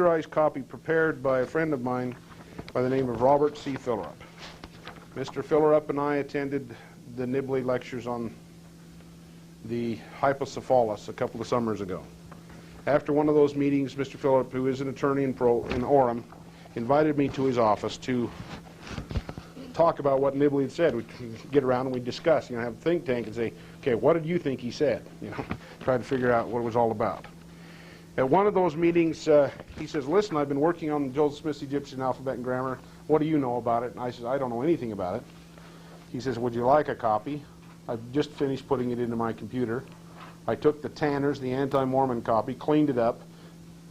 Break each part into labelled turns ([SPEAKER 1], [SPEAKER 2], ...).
[SPEAKER 1] computerized copy prepared by a friend of mine by the name of Robert C. Fillerup. Mr. Fillerup and I attended the Nibley lectures on the hypocephalus a couple of summers ago. After one of those meetings, Mr. Fillerup, who is an attorney in Orem, invited me to his office to talk about what Nibley had said. We'd get around and we'd discuss, have a think tank and say, okay, what did you think he said? Try to figure out what it was all about. At one of those meetings, he says, listen, I've been working on Joseph Smith's Egyptian alphabet and grammar. What do you know about it? And I said, I don't know anything about it. He says, would you like a copy? I've just finished putting it into my computer. I took the Tanner's, the anti-Mormon copy, cleaned it up,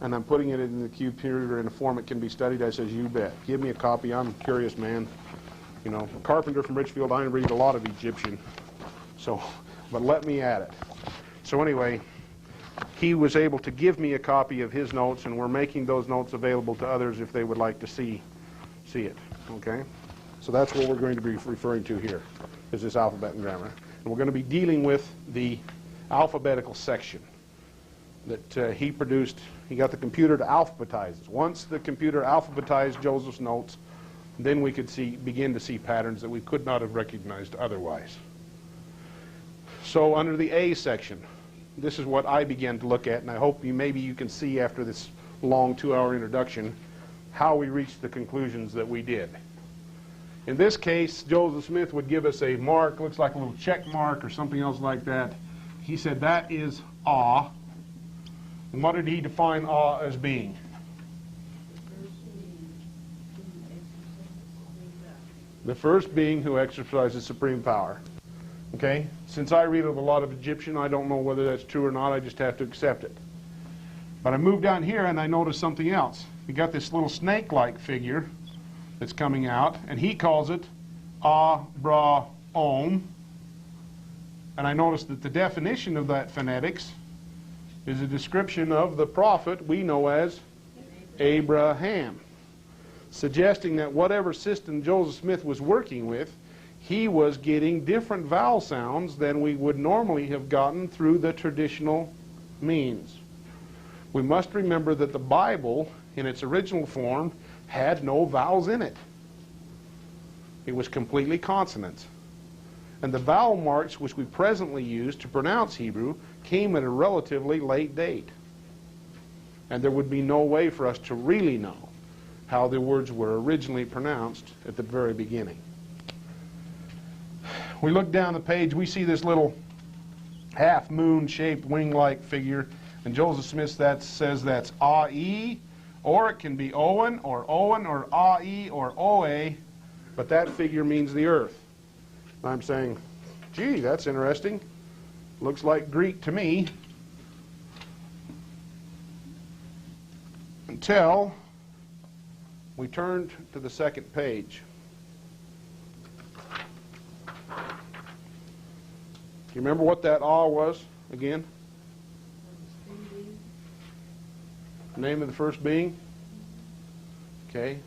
[SPEAKER 1] and I'm putting it in the computer in a form it can be studied. I says, you bet. Give me a copy. I'm a curious man. A carpenter from Richfield, I read a lot of Egyptian. But let me at it. So anyway, he was able to give me a copy of his notes, and we're making those notes available to others if they would like to see it. Okay? So that's what we're going to be referring to here, is this alphabet and grammar. And we're going to be dealing with the alphabetical section that he produced. He got the computer to alphabetize it. Once the computer alphabetized Joseph's notes, then we could begin to see patterns that we could not have recognized otherwise. So under the A section, this is what I began to look at, and I hope maybe you can see after this long 2-hour introduction how we reached the conclusions that we did. In this case, Joseph Smith would give us a mark, looks like a little check mark or something else like that. He said that is awe. And what did he define awe as being? The first being who exercises supreme power. Okay? Since I read a lot of Egyptian, I don't know whether that's true or not. I just have to accept it. But I moved down here and I noticed something else. We got this little snake-like figure that's coming out, and he calls it Abraham. And I noticed that the definition of that phonetics is a description of the prophet we know as Abraham, suggesting that whatever system Joseph Smith was working with, he was getting different vowel sounds than we would normally have gotten through the traditional means. We must remember that the Bible, in its original form, had no vowels in it. It was completely consonants. And the vowel marks which we presently use to pronounce Hebrew came at a relatively late date. And there would be no way for us to really know how the words were originally pronounced at the very beginning. We look down the page, we see this little half-moon-shaped wing-like figure, and Joseph Smith says that's A-E, or it can be Owen, or A-E, or O-A, but that figure means the earth. I'm saying, gee, that's interesting. Looks like Greek to me. Until we turned to the second page. Do you remember what that "ah" was again? The name of the first being? Okay.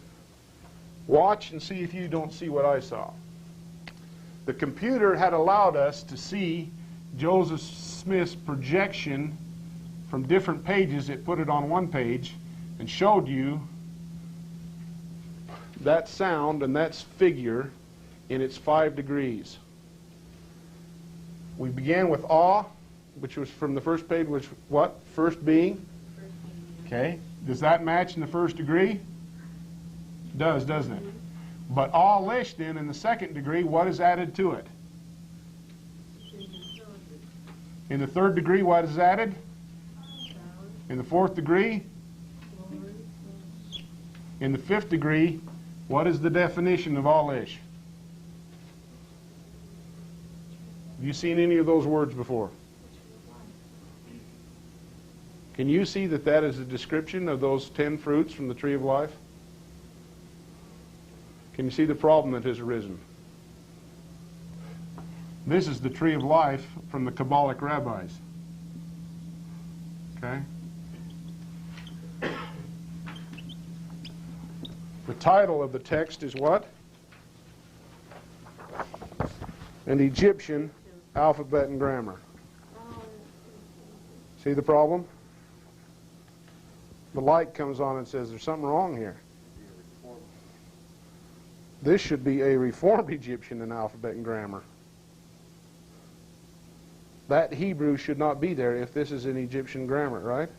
[SPEAKER 1] Watch and see if you don't see what I saw. The computer had allowed us to see Joseph Smith's projection from different pages. It put it on one page and showed you that sound and that figure in its 5 degrees. We began with awe, which was from the first page, which what? First being? Okay. Does that match in the first degree? It does, doesn't it? But awe-lish then in the second degree, what is added to it? In the third degree, what is added? In the fourth degree? In the fifth degree, what is the definition of awe-lish? Have you seen any of those words before? Can you see that that is a description of those 10 fruits from the tree of life? Can you see the problem that has arisen? This is the tree of life from the Kabbalic rabbis. Okay? The title of the text is what? An Egyptian alphabet and grammar. See the problem? the light comes on and says there's something wrong here. This should be a Reformed Egyptian in alphabet and grammar. That Hebrew should not be there if this is an Egyptian grammar, right?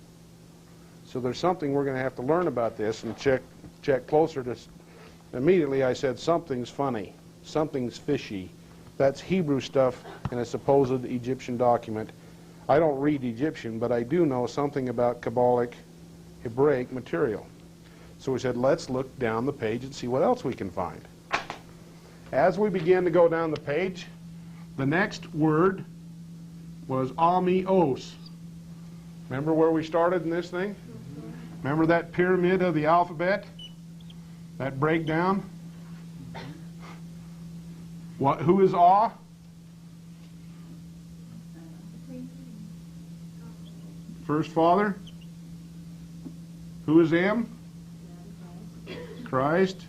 [SPEAKER 1] So there's something we're going to have to learn about this and check closer to. Immediately I said something's funny, something's fishy. That's Hebrew stuff in a supposed Egyptian document. I don't read Egyptian, but I do know something about Kabbalic Hebraic material. So we said, let's look down the page and see what else we can find. As we began to go down the page, the next word was amios. Remember where we started in this thing? Remember that pyramid of the alphabet? That breakdown? Who is A? First father. Who is M? Christ.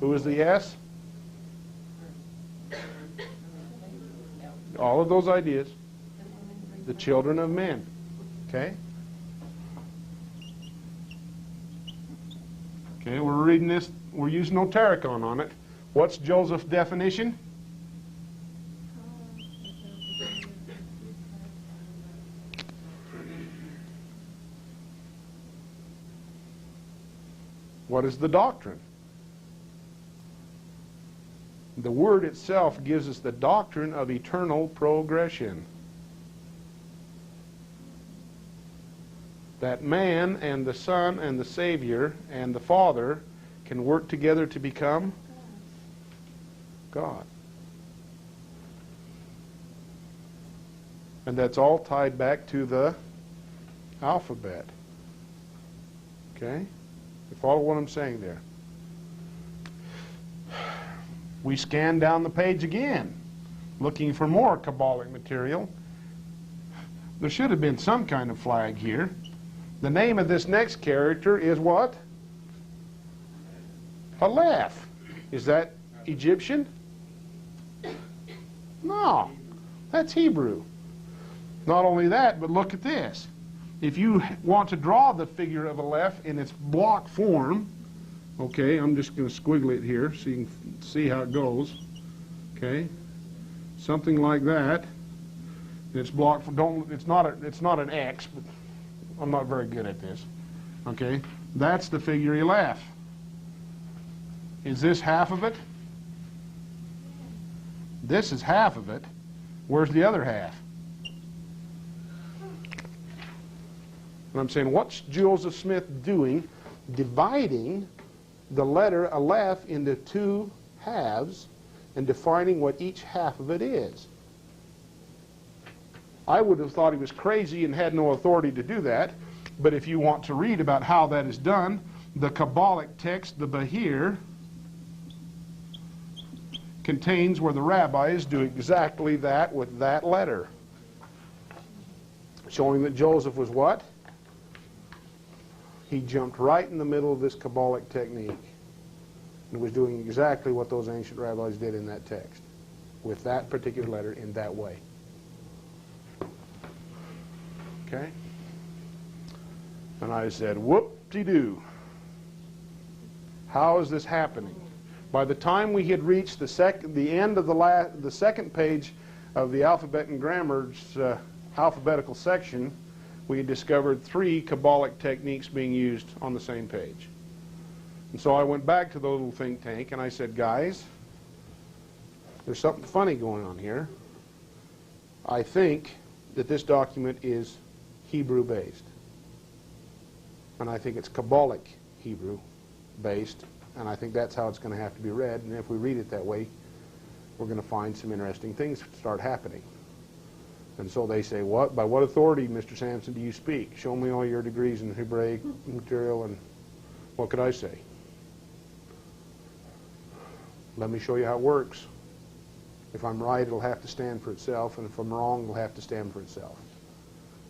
[SPEAKER 1] Who is the S? All of those ideas. The children of men. Okay? Okay, we're reading this. We're using Notaricon on it. What's Joseph's definition? What is the doctrine? The word itself gives us the doctrine of eternal progression. That man and the Son and the Savior and the Father can work together to become God. And that's all tied back to the alphabet. Okay? You follow what I'm saying there? We scan down the page again, looking for more Kabbalic material. There should have been some kind of flag here. The name of this next character is what? Aleph. Is that Egyptian? No, that's Hebrew. Not only that, but look at this. If you want to draw the figure of Aleph in its block form, okay, I'm just going to squiggle it here so you can see how it goes. Okay, something like that. It's blocked. It's not an X, but I'm not very good at this. Okay, that's the figure Aleph. Is this half of it? This is half of it. Where's the other half? And I'm saying, what's Joseph Smith doing, dividing the letter Aleph into two halves and defining what each half of it is? I would have thought he was crazy and had no authority to do that, but if you want to read about how that is done, the Kabbalic text, the Bahir, contains where the rabbis do exactly that with that letter, showing that Joseph was what? He jumped right in the middle of this Kabbalic technique and was doing exactly what those ancient rabbis did in that text, with that particular letter in that way. Okay? And I said, whoop-de-doo. How is this happening? By the time we had reached the end of the second page of the Alphabet and Grammar's alphabetical section, we had discovered 3 Kabbalic techniques being used on the same page. And so I went back to the little think tank and I said, guys, there's something funny going on here. I think that this document is Hebrew based. And I think it's Kabbalic Hebrew based. And I think that's how it's going to have to be read. And if we read it that way, we're going to find some interesting things start happening. And so they say, what? By what authority, Mr. Sampson, do you speak? Show me all your degrees in Hebraic material, and what could I say? Let me show you how it works. If I'm right, it'll have to stand for itself, and if I'm wrong, it'll have to stand for itself.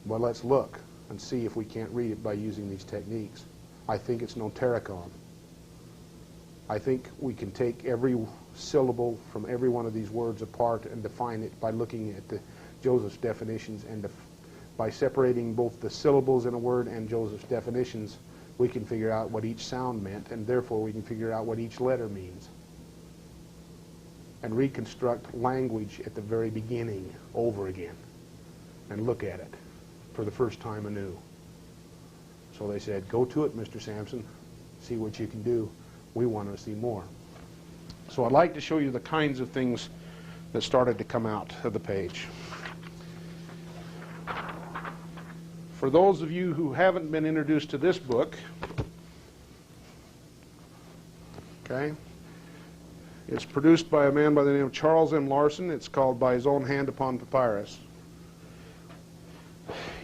[SPEAKER 1] But let's look and see if we can't read it by using these techniques. I think it's Notaricon. I think we can take every syllable from every one of these words apart and define it by looking at the Joseph's definitions and by separating both the syllables in a word and Joseph's definitions, we can figure out what each sound meant, and therefore we can figure out what each letter means and reconstruct language at the very beginning over again and look at it for the first time anew. So they said, go to it, Mr. Sampson, see what you can do. We want to see more. So I'd like to show you the kinds of things that started to come out of the page. For those of you who haven't been introduced to this book, okay, it's produced by a man by the name of Charles M. Larson. It's called By His Own Hand Upon Papyrus.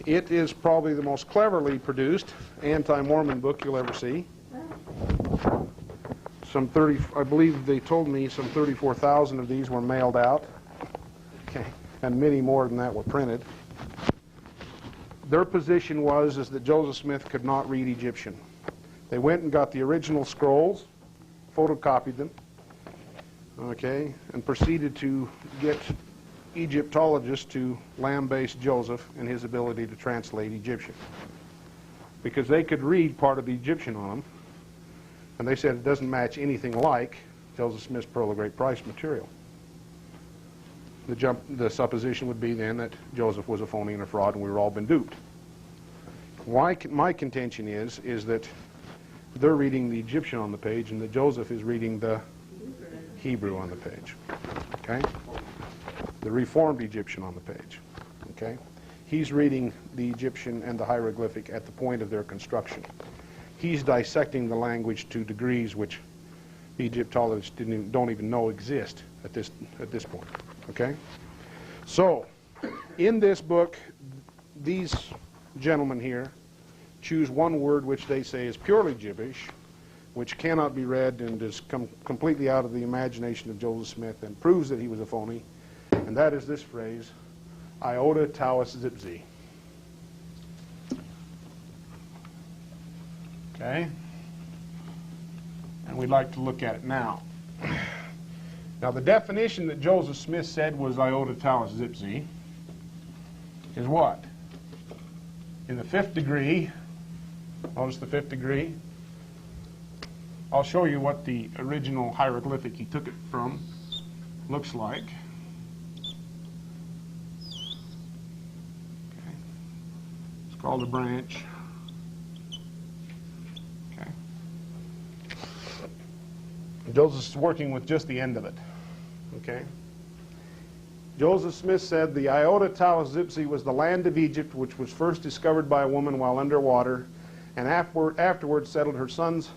[SPEAKER 1] It is probably the most cleverly produced anti-Mormon book you'll ever see. Some 30, I believe they told me some 34,000 of these were mailed out, okay, and many more than that were printed. Their position was that Joseph Smith could not read Egyptian. They went and got the original scrolls, photocopied them, okay, and proceeded to get Egyptologists to lambaste Joseph and his ability to translate Egyptian, because they could read part of the Egyptian on them, and they said it doesn't match anything like Joseph Smith's Pearl of Great Price material. The supposition would be then that Joseph was a phony and a fraud, and we were all been duped. My contention is that they're reading the Egyptian on the page, and that Joseph is reading the Hebrew on the page. Okay, the Reformed Egyptian on the page. Okay, he's reading the Egyptian and the hieroglyphic at the point of their construction. He's dissecting the language to degrees which Egyptologists don't even know exist at this point. Okay? So, in this book, these gentlemen here choose one word which they say is purely gibberish, which cannot be read and is completely out of the imagination of Joseph Smith and proves that he was a phony, and that is this phrase, Iota Taus Zipzi. Okay? And we'd like to look at it now. Now, the definition that Joseph Smith said was Iota Taus Zipzi is what? In the fifth degree, notice the fifth degree. I'll show you what the original hieroglyphic he took it from looks like. Okay. It's called a branch. Okay. Joseph's working with just the end of it. Okay. Joseph Smith said the Iota Taus Zipzi was the land of Egypt, which was first discovered by a woman while underwater, and afterwards settled her sons,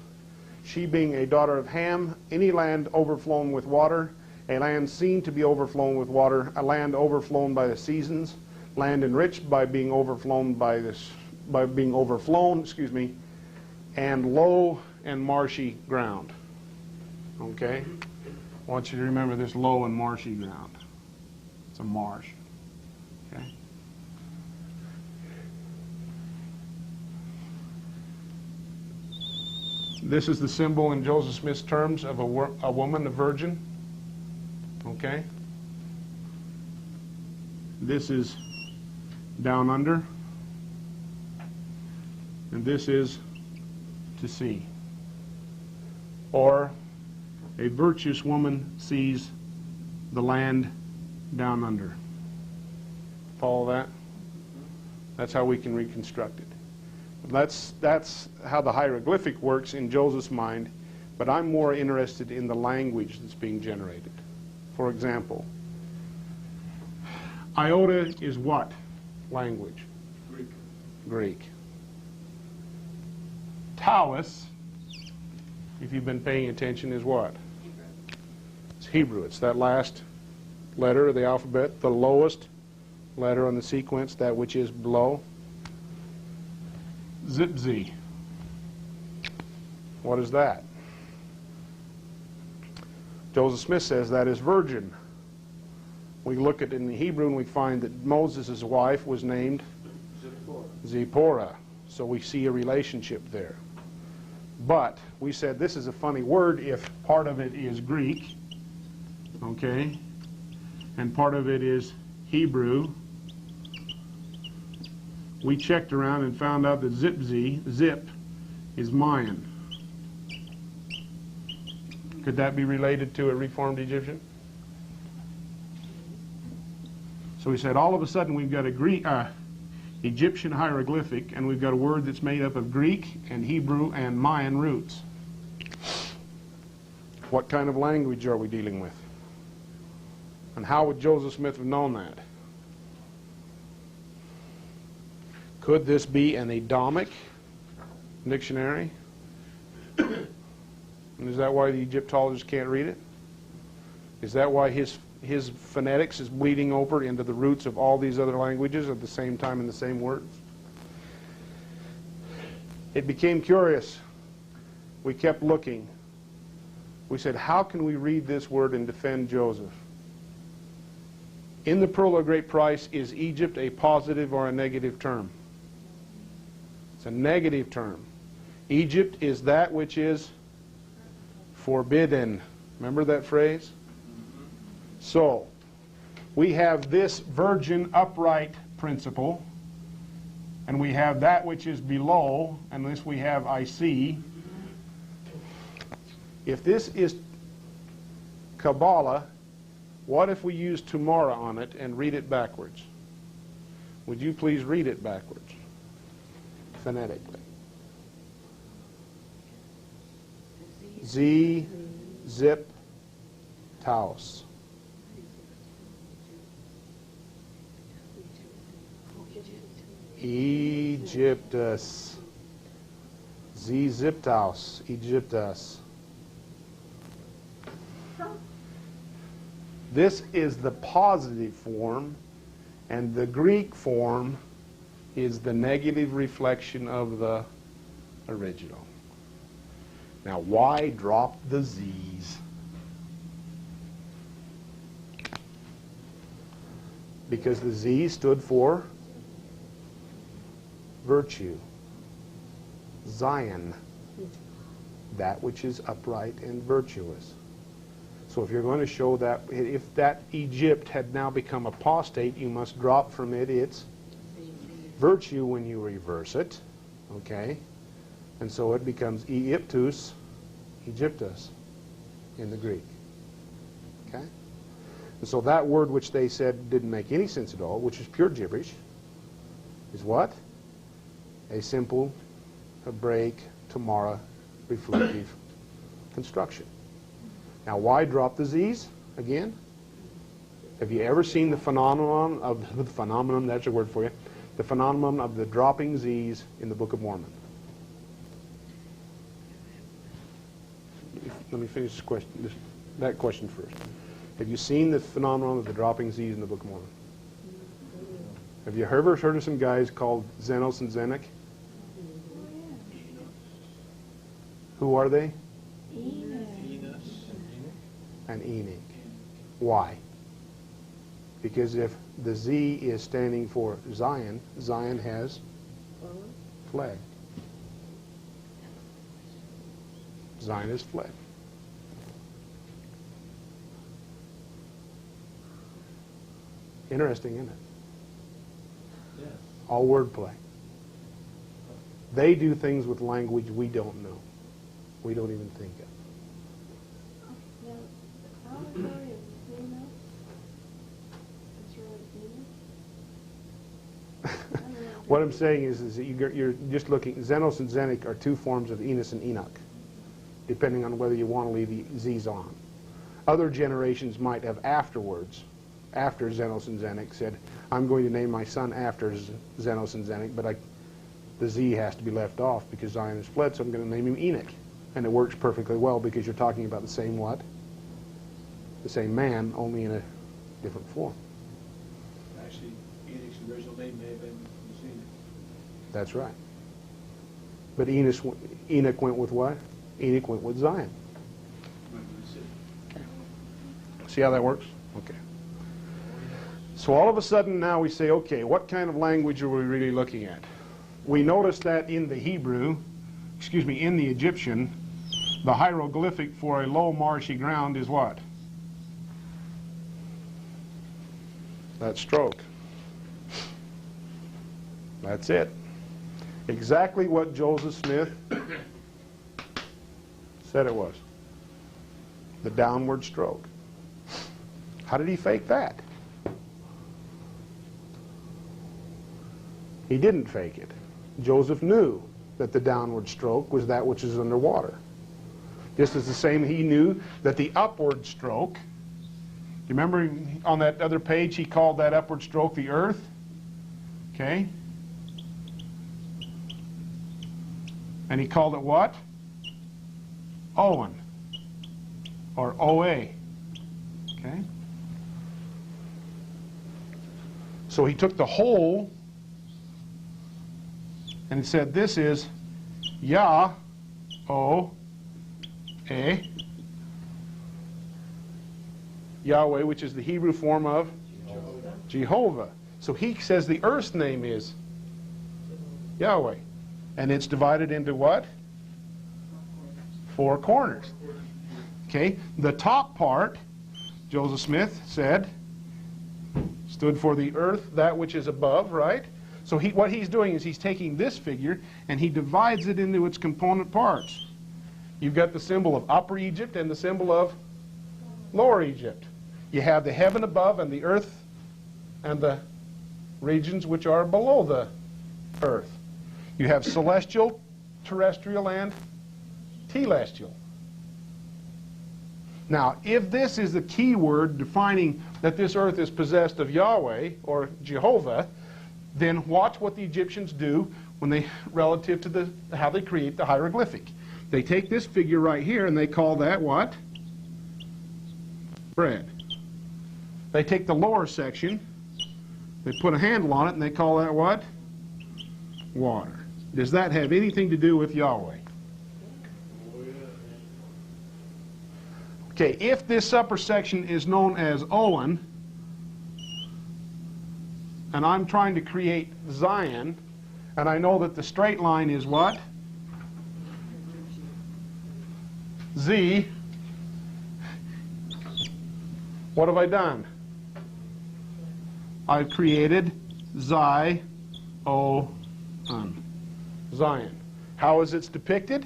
[SPEAKER 1] she being a daughter of Ham, any land overflown with water, a land seen to be overflown with water, a land overflown by the seasons, land enriched by being overflown and low and marshy ground. Okay? I want you to remember this low and marshy ground. It's a marsh. Okay? This is the symbol in Joseph Smith's terms of a woman, a virgin. Okay? This is down under. And this is to see. Or a virtuous woman sees the land down under. Follow that? That's how we can reconstruct it. That's how the hieroglyphic works in Joseph's mind, but I'm more interested in the language that's being generated. For example, Iota is what language?
[SPEAKER 2] Greek.
[SPEAKER 1] Greek. Taus, if you've been paying attention, is what? It's Hebrew. It's that last letter of the alphabet, the lowest letter on the sequence, that which is below. Zipzi. What is that? Joseph Smith says that is virgin. We look at it in the Hebrew and we find that Moses' wife was named Zipporah. So we see a relationship there. But we said this is a funny word if part of it is Greek, okay, and part of it is Hebrew, we checked around and found out that zip, is Mayan. Could that be related to a Reformed Egyptian? So we said all of a sudden we've got a Greek, Egyptian hieroglyphic, and we've got a word that's made up of Greek and Hebrew and Mayan roots. What kind of language are we dealing with? And how would Joseph Smith have known that? Could this be an Edomic dictionary? And is that why the Egyptologists can't read it? Is that why his phonetics is bleeding over into the roots of all these other languages at the same time in the same words? It became curious. We kept looking. We said, how can we read this word and defend Joseph? In the Pearl of Great Price, is Egypt a positive or a negative term? It's a negative term. Egypt is that which is forbidden. Remember that phrase? So, we have this virgin upright principle, and we have that which is below, and this we have I see. If this is Kabbalah, what if we use Tomorrow on it and read it backwards? Would you please read it backwards, phonetically? Z, zip, taos. Egyptus. Z, ziptaos. Egyptus. This is the positive form, and the Greek form is the negative reflection of the original. Now, why drop the Z's? Because the Z stood for virtue, Zion, that which is upright and virtuous. So if you're going to show that, if that Egypt had now become apostate, you must drop from it its virtue when you reverse it, okay? And so it becomes Egyptus, Egyptus in the Greek, okay? And so that word which they said didn't make any sense at all, which is pure gibberish, is what? A simple Hebraic Tomorrow reflective construction. Now, why drop the Z's again? Have you ever seen the phenomenon of the phenomenon? That's a word for you. The phenomenon of the dropping Z's in the Book of Mormon. Let me finish this question. That question first. Have you seen the phenomenon of the dropping Z's in the Book of Mormon? Have you ever heard of some guys called Zenos and Zenic? Who are they? And Enoch. Why? Because if the Z is standing for Zion, Zion has fled. Zion has fled. Interesting, isn't it?
[SPEAKER 2] Yes.
[SPEAKER 1] All wordplay. They do things with language we don't know. We don't even think of. What I'm saying is that you're just looking, Zenos and Zenic are two forms of Enos and Enoch, depending on whether you want to leave the Z's on. Other generations might have afterwards, after Zenos and Zenic, said, I'm going to name my son after Zenos and Zenic, but the Z has to be left off because Zion has fled, so I'm going to name him Enoch. And it works perfectly well because you're talking about the same what? The same man, only in a different form.
[SPEAKER 2] Actually, Enoch's original name may have been Enoch.
[SPEAKER 1] That's right. But Enoch went with what? Enoch went with Zion. See how that works? Okay. So all of a sudden now we say, okay, what kind of language are we really looking at? We notice that in the Hebrew, in the Egyptian, the hieroglyphic for a low marshy ground is what? That stroke. That's it. Exactly what Joseph Smith said it was. The downward stroke. How did he fake that? He didn't fake it. Joseph knew that the downward stroke was that which is underwater. Just as the same, he knew that the upward stroke, you remember on that other page he called that upward stroke the earth? Okay? And he called it what? Owen, or OA. Okay? So he took the whole and he said this is Yah-O-A, Yahweh, which is the Hebrew form of Jehovah. So he says the earth's name is Yahweh. And it's divided into what? 4 corners. Okay, the top part, Joseph Smith said, stood for the earth, that which is above, right? So what he's doing is he's taking this figure and he divides it into its component parts. You've got the symbol of Upper Egypt and the symbol of Lower Egypt. You have the heaven above and the earth and the regions which are below the earth. You have celestial, terrestrial, and telestial. Now, if this is the key word defining that this earth is possessed of Yahweh or Jehovah, then watch what the Egyptians do when they, relative to how they create the hieroglyphic. They take this figure right here and they call that what? Bread. They take the lower section, they put a handle on it, and they call that what? Water. Does that have anything to do with Yahweh? Okay, if this upper section is known as Owen, and I'm trying to create Zion, and I know that the straight line is what? Z. What have I done? I've created Zion. Zion. How is it depicted?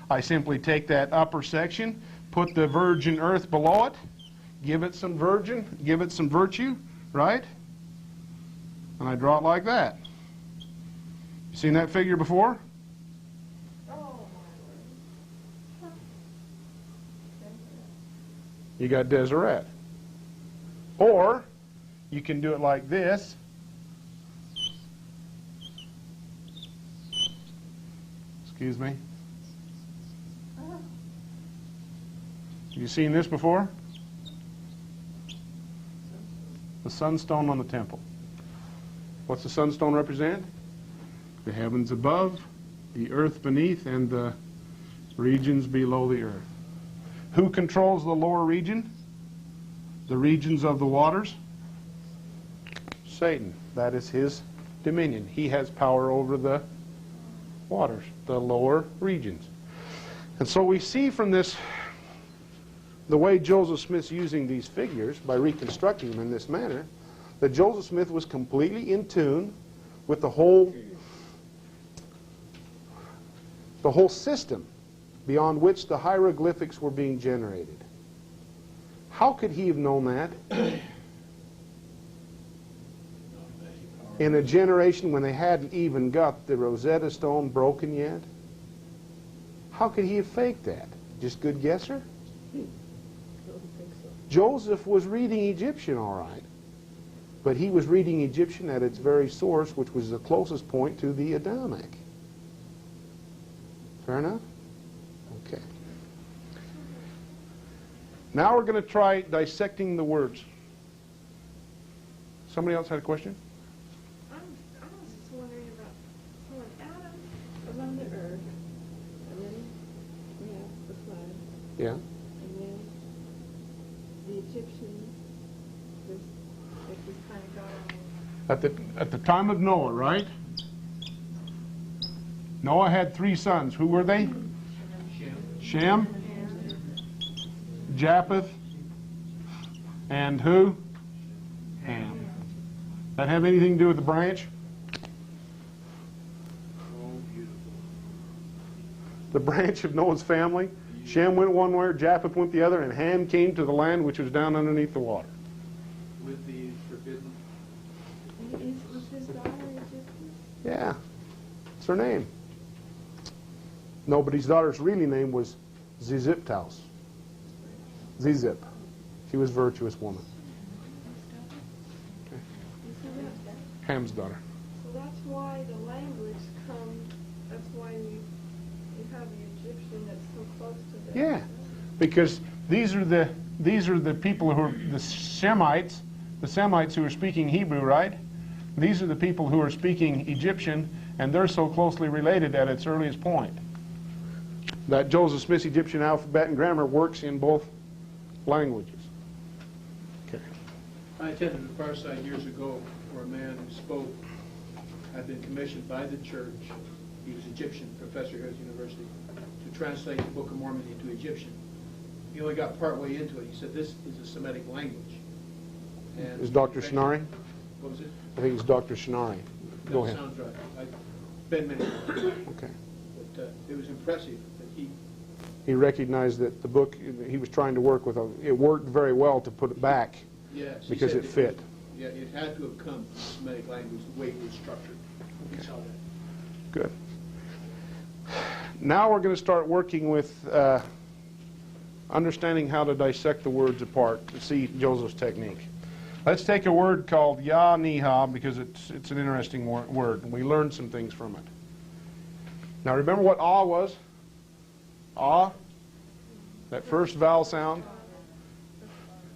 [SPEAKER 1] I simply take that upper section, put the virgin earth below it, give it some virtue, right? And I draw it like that. You seen that figure before? You got Deseret. Or you can do it like this. Excuse me. Have you seen this before? The sunstone on the temple. What's the sunstone represent? The heavens above, the earth beneath, and the regions below the earth. Who controls the lower region? The regions of the waters? Satan. That is his dominion. He has power over the waters, the lower regions. And so we see from this, the way Joseph Smith's using these figures, by reconstructing them in this manner, that Joseph Smith was completely in tune with the whole system beyond which the hieroglyphics were being generated. How could he have known that in a generation when they hadn't even got the Rosetta Stone broken yet? How could he have faked that? Just good guesser? Joseph was reading Egyptian, all right. But he was reading Egyptian at its very source, which was the closest point to the Adamic. Fair enough? Okay. Now we're going to try dissecting the words. Somebody else had a question?
[SPEAKER 3] I was just wondering about, so when Adam was on the earth, and then we have the flood,
[SPEAKER 1] Yeah.
[SPEAKER 3] and then the Egyptians, it just kind of got on.
[SPEAKER 1] At the time of Noah, right? Noah had 3 sons. Who were they? Shem, Japheth, and who? Ham. That have anything to do with the branch? the branch of Noah's family. Shem went one way, Japheth went the other, and Ham came to the land which was down underneath the water.
[SPEAKER 2] With the forbidden.
[SPEAKER 3] Was his daughter Egyptian?
[SPEAKER 1] Yeah, that's her name. No, but his daughter's really name was Ziziptaus. Zizip. She was a virtuous woman. Okay. Ham's daughter.
[SPEAKER 3] So that's why the language comes, that's why you have the Egyptian that's so close to that.
[SPEAKER 1] Yeah, because these are the people who are the Semites who are speaking Hebrew, right? These are the people who are speaking Egyptian, and they're so closely related at its earliest point that Joseph Smith's Egyptian alphabet and grammar works in both languages. Okay.
[SPEAKER 2] I attended a fireside years ago where a man who spoke had been commissioned by the church. He was Egyptian, professor here at the university, to translate the Book of Mormon into Egyptian. He only got partway into it. He said, this is a Semitic language. And
[SPEAKER 1] Is Dr. Shinari?
[SPEAKER 2] What was it?
[SPEAKER 1] I think it's Dr. Shinari. Go
[SPEAKER 2] That
[SPEAKER 1] ahead.
[SPEAKER 2] sounds right. I've been many times.
[SPEAKER 1] Okay.
[SPEAKER 2] But it was impressive that
[SPEAKER 1] He recognized that the book he was trying to work with, it worked very well to put it back
[SPEAKER 2] yes, he
[SPEAKER 1] because
[SPEAKER 2] said
[SPEAKER 1] it fit.
[SPEAKER 2] Yeah, it had to have come from Semitic language, the way it was structured. He saw that.
[SPEAKER 1] Good. Now we're going to start working with understanding how to dissect the words apart to see Joseph's technique. Let's take a word called Ya-Niha because it's an interesting word, and we learned some things from it. Now remember what Ah was? Ah, that first vowel sound.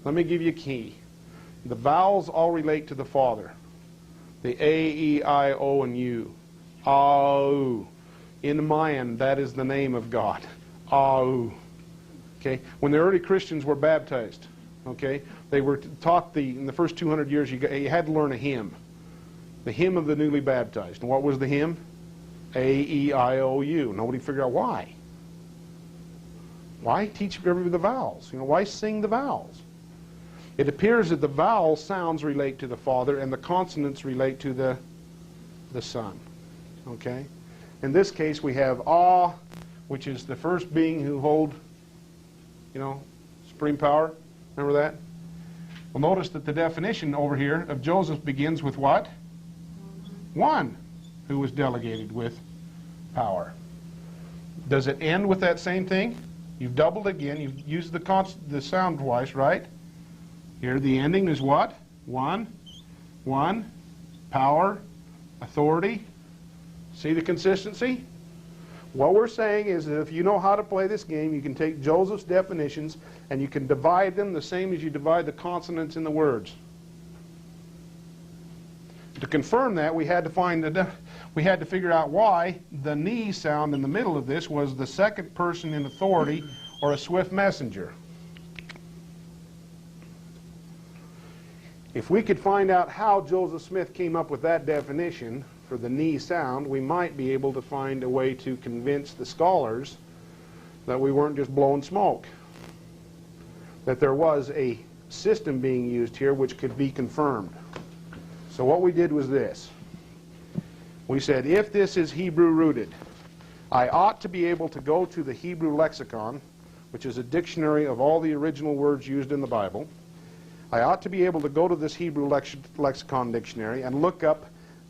[SPEAKER 1] Let me give you a key. The vowels all relate to the Father. The A, E, I, O, and U. Au. In Mayan, that is the name of God. Au. Okay? When the early Christians were baptized, okay, they were taught in the first 200 years, you had to learn a hymn. The hymn of the newly baptized. And what was the hymn? A, E, I, O, U. Nobody figured out why. Why teach everybody the vowels? Why sing the vowels? It appears that the vowel sounds relate to the Father and the consonants relate to the Son. Okay? In this case, we have Ah, which is the first being who hold, supreme power. Remember that? Well, notice that the definition over here of Joseph begins with what? One, who was delegated with power. Does it end with that same thing? You've doubled again. You've used the sound twice, right? Here the ending is what? One, power, authority. See the consistency? What we're saying is that if you know how to play this game, you can take Joseph's definitions and you can divide them the same as you divide the consonants in the words. To confirm that, we had to figure out why the ni sound in the middle of this was the second person in authority or a swift messenger. If we could find out how Joseph Smith came up with that definition for the ni sound, we might be able to find a way to convince the scholars that we weren't just blowing smoke, that there was a system being used here which could be confirmed. So what we did was this. We said, if this is Hebrew rooted, I ought to be able to go to the Hebrew lexicon, which is a dictionary of all the original words used in the Bible. I ought to be able to go to this Hebrew lexicon dictionary and look up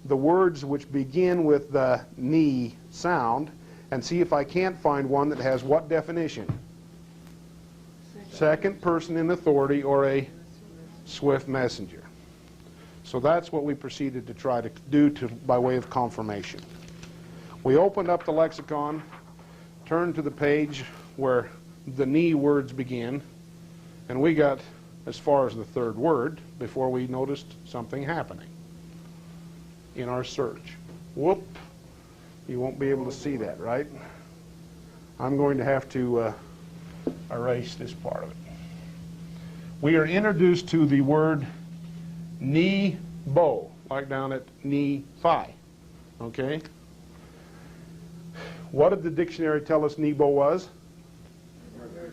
[SPEAKER 1] the words which begin with the ni sound and see if I can't find one that has what definition? Second person in authority or a swift messenger. So that's what we proceeded to try to do by way of confirmation. We opened up the lexicon, turned to the page where the ni words begin, and we got as far as the third word before we noticed something happening in our search. Whoop! You won't be able to see that, right? I'm going to have to erase this part of it. We are introduced to the word Nebo, like down at Nephi. Okay? What did the dictionary tell us Nebo was?
[SPEAKER 3] Mercury.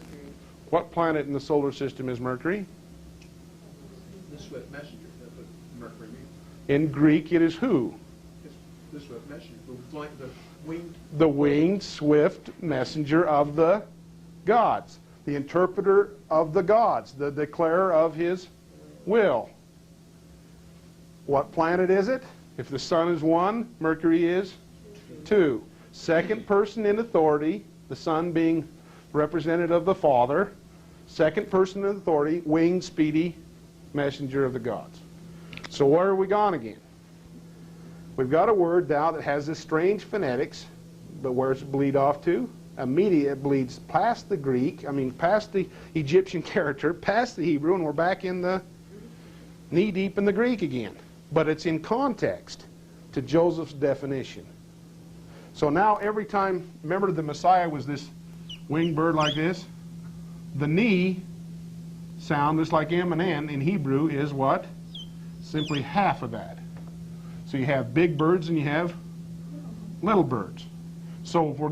[SPEAKER 1] What planet in the solar system is Mercury?
[SPEAKER 2] The swift messenger, that's what Mercury means.
[SPEAKER 1] In Greek, it is who?
[SPEAKER 2] It's the swift messenger. Winged.
[SPEAKER 1] The winged, swift messenger of the gods. The interpreter of the gods. The declarer of his will. What planet is it? If the sun is 1, Mercury is 2. Second person in authority, the Son being representative of the Father. Second person in authority, winged, speedy messenger of the gods. So where are we gone again? We've got a word now that has this strange phonetics, but where does it bleed off to? Immediately it bleeds past the Greek, past the Egyptian character, past the Hebrew, and we're back in the knee-deep in the Greek again. But it's in context to Joseph's definition. So now every time, remember the Messiah was this winged bird like this? The knee sound, just like M and N in Hebrew, is what? Simply half of that. So you have big birds and you have little birds. So we're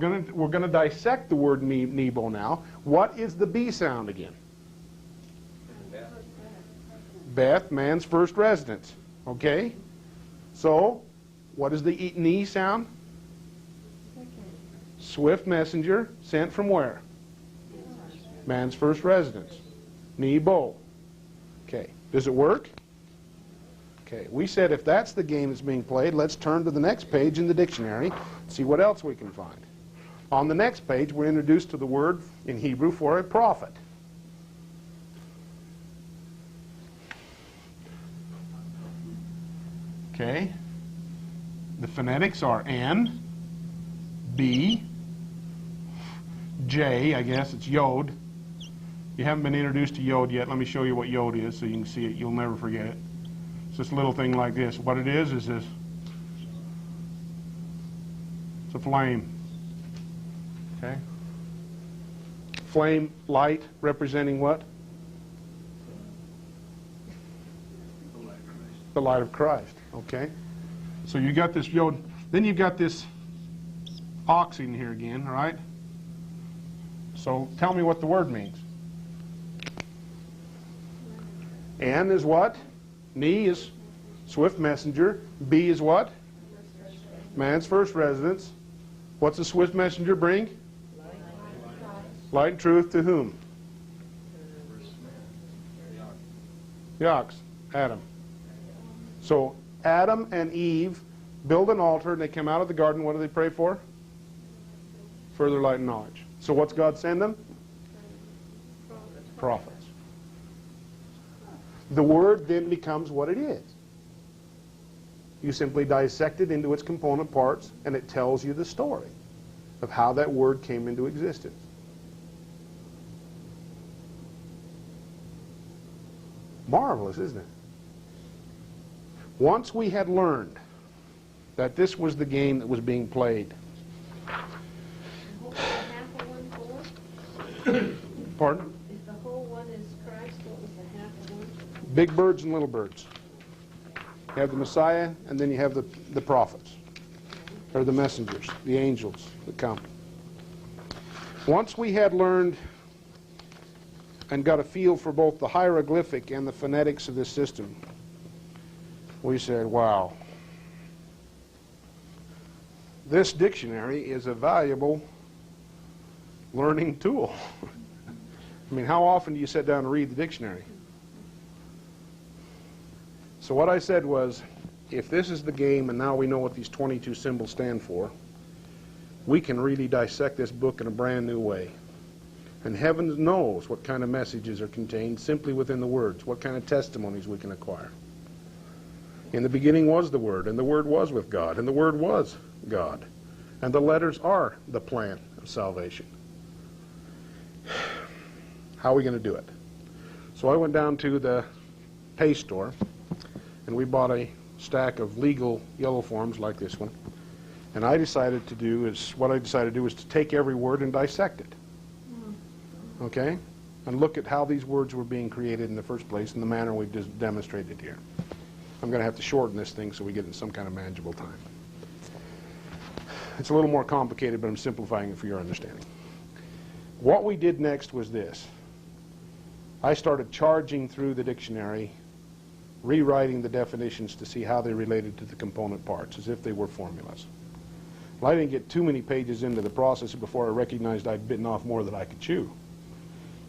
[SPEAKER 1] gonna dissect the word Nebo now. What is the B sound again? Beth, man's first residence. Okay? So, what is the knee sound? Swift messenger, sent from where? Man's first residence. Nebo. Okay. Does it work? Okay. We said if that's the game that's being played, let's turn to the next page in the dictionary, see what else we can find. On the next page, we're introduced to the word in Hebrew for a prophet. Okay. The phonetics are N, B, J, I guess it's Yod. You haven't been introduced to Yod yet. Let me show you what Yod is so you can see it. You'll never forget it. It's this little thing like this. What it is this. It's a flame. Okay? Flame, light, representing what? The light of Christ. Okay? So you got this Yod. Then you've got this ox in here again, all right? So tell me what the word means. N is what? Knee is swift messenger. B is what? Man's first residence. What's a swift messenger bring? Light and truth to whom? The ox. Adam. So Adam and Eve build an altar and they come out of the garden. What do they pray for? Further light and knowledge. So what's God send them? Prophets. The word then becomes what it is. You simply dissect it into its component parts and it tells you the story of how that word came into existence. Marvelous, isn't it? Once we had learned that this was the game that was being played. Pardon?
[SPEAKER 3] If the whole one is Christ, what was the half of one?
[SPEAKER 1] Big birds and little birds. You have the Messiah, and then you have the prophets, or the messengers, the angels that come. Once we had learned and got a feel for both the hieroglyphic and the phonetics of this system, we said, wow, this dictionary is a valuable learning tool. I mean, how often do you sit down and read the dictionary? So what I said was, if this is the game and now we know what these 22 symbols stand for, we can really dissect this book in a brand new way. And heaven knows what kind of messages are contained simply within the words, what kind of testimonies we can acquire. In the beginning was the Word, and the Word was with God, and the Word was God. And the letters are the plan of salvation. How are we going to do it? So I went down to the pay store, and we bought a stack of legal yellow forms like this one. And what I decided to do is to take every word and dissect it. Okay? And look at how these words were being created in the first place in the manner we've just demonstrated here. I'm going to have to shorten this thing so we get in some kind of manageable time. It's a little more complicated, but I'm simplifying it for your understanding. What we did next was this. I started charging through the dictionary, rewriting the definitions to see how they related to the component parts, as if they were formulas. Well, I didn't get too many pages into the process before I recognized I'd bitten off more than I could chew.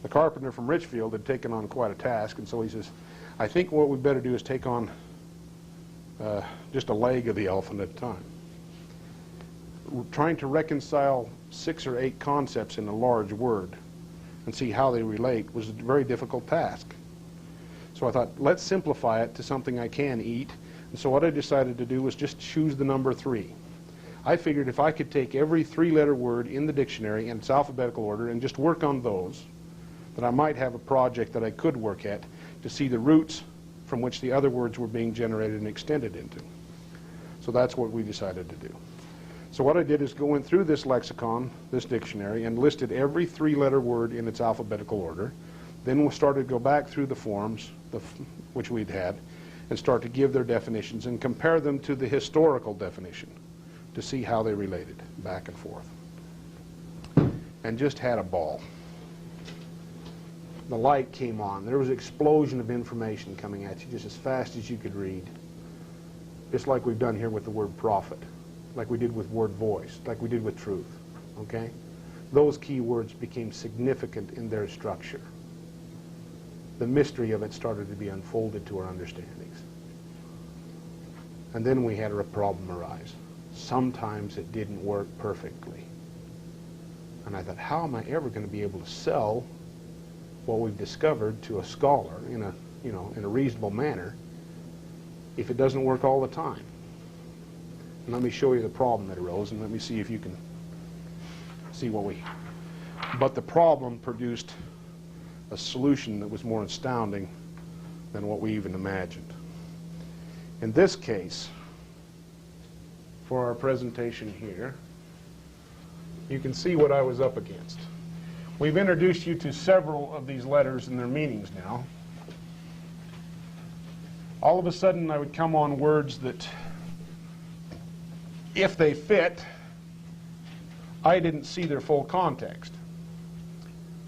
[SPEAKER 1] The carpenter from Richfield had taken on quite a task, and so he says, I think what we better do is take on just a leg of the elephant at a time. Trying to reconcile 6 or 8 concepts in a large word and see how they relate was a very difficult task. So I thought, let's simplify it to something I can eat. And so what I decided to do was just choose the number 3. I figured if I could take every 3-letter word in the dictionary in its alphabetical order and just work on those, that I might have a project that I could work at to see the roots from which the other words were being generated and extended into. So that's what we decided to do. So what I did is go in through this lexicon, this dictionary, and listed every 3-letter word in its alphabetical order. Then we started to go back through the forms, which we'd had, and start to give their definitions and compare them to the historical definition to see how they related back and forth. And just had a ball. The light came on. There was an explosion of information coming at you just as fast as you could read. Just like we've done here with the word prophet, like we did with word voice, like we did with truth. Okay? Those key words became significant in their structure. The mystery of it started to be unfolded to our understandings. And then we had a problem arise. Sometimes it didn't work perfectly. And I thought, how am I ever going to be able to sell what we've discovered to a scholar in a reasonable manner if it doesn't work all the time? And let me show you the problem that arose, and let me see if you can see what we... But the problem produced a solution that was more astounding than what we even imagined. In this case, for our presentation here, you can see what I was up against. We've introduced you to several of these letters and their meanings now. All of a sudden I would come on words that, if they fit, I didn't see their full context.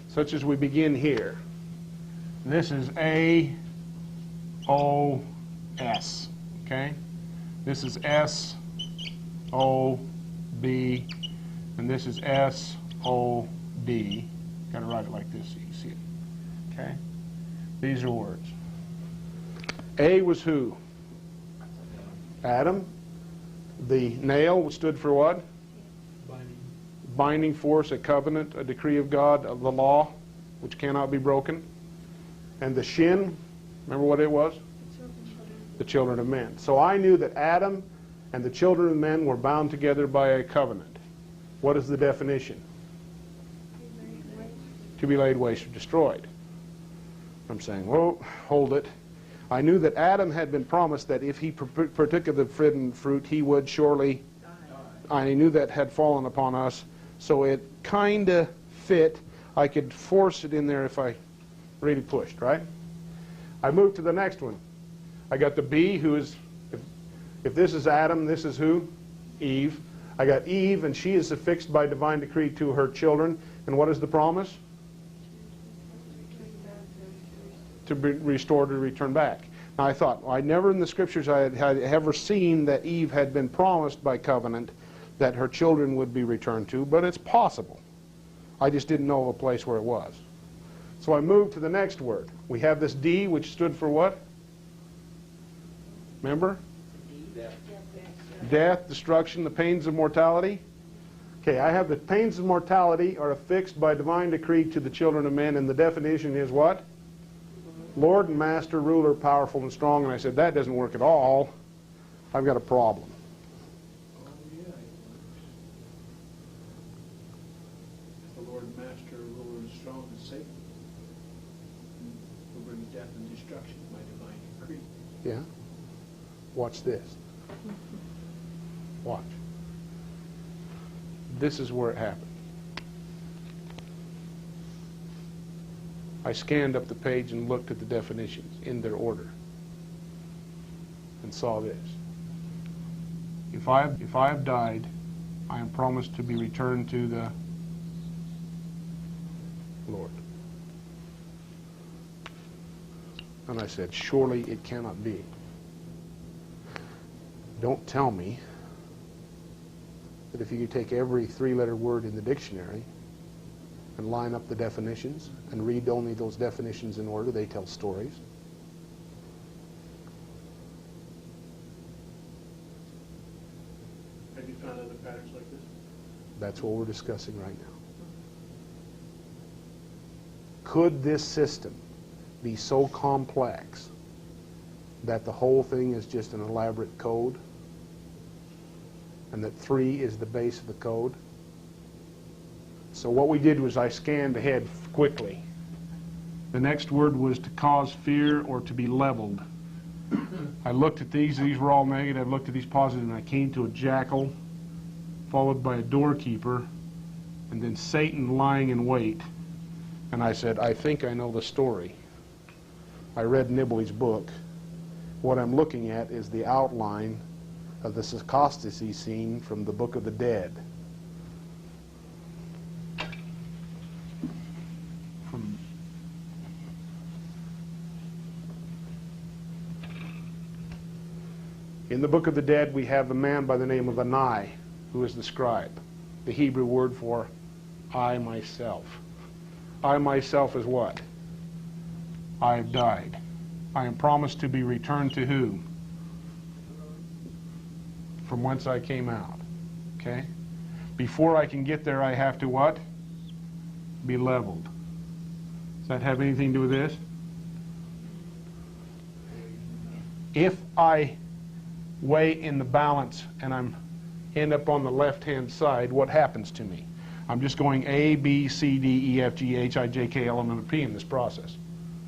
[SPEAKER 1] Such as we begin here. This is A-O-S, okay? This is S-O-B, and this is S-O-D. Got to write it like this so you can see it, okay? These are words. A was who? Adam. The nail stood for what? Binding force, a covenant, a decree of God, of the law, which cannot be broken. And the shin, remember what it was? The children of men. So I knew that Adam and the children of men were bound together by a covenant. What is the definition? To be laid waste or destroyed. I'm saying, well, hold it. I knew that Adam had been promised that if he partook of the forbidden fruit, he would surely die. I knew that had fallen upon us. So it kind of fit. I could force it in there if I really pushed, right? I moved to the next one. I got the B, who is, if this is Adam, this is who? Eve. I got Eve, and she is affixed by divine decree to her children. And what is the promise? To be restored or return back. Now I thought, well, I never in the scriptures I had ever seen that Eve had been promised by covenant that her children would be returned to, but it's possible. I just didn't know of a place where it was. So I moved to the next word. We have this D, which stood for what? Remember?
[SPEAKER 4] Death.
[SPEAKER 1] Death, destruction, the pains of mortality. Okay, I have the pains of mortality are affixed by divine decree to the children of men, and the definition is what? Lord and Master, ruler, powerful and strong. And I said, that doesn't work at all. I've got a problem.
[SPEAKER 2] The Lord and Master, ruler and strong is Satan, who brings death and destruction by divine decree.
[SPEAKER 1] Yeah? Watch this. Watch. This is where it happened. I scanned up the page and looked at the definitions in their order and saw this. If I have died, I am promised to be returned to the Lord. And I said, surely it cannot be. Don't tell me that if you take every three-letter word in the dictionary and line up the definitions and read only those definitions in order, they tell stories.
[SPEAKER 2] Have you found other patterns like this?
[SPEAKER 1] That's what we're discussing right now. Could this system be so complex that the whole thing is just an elaborate code, and that 3 is the base of the code? So what we did was I scanned ahead quickly. The next word was to cause fear or to be leveled. I looked at these were all negative. I looked at these positive, and I came to a jackal, followed by a doorkeeper, and then Satan lying in wait. And I said, I think I know the story. I read Nibley's book. What I'm looking at is the outline of the sarcostasy scene from the Book of the Dead. In the Book of the Dead, we have a man by the name of Anai, who is the scribe, the Hebrew word for I myself. I myself is what? I have died. I am promised to be returned to who? From whence I came out. Okay? Before I can get there, I have to what? Be leveled. Does that have anything to do with this? If I weigh in the balance and I'm end up on the left-hand side, what happens to me? I'm just going A, B, C, D, E, F, G, H, I, J, K, L, M, N, P in this process.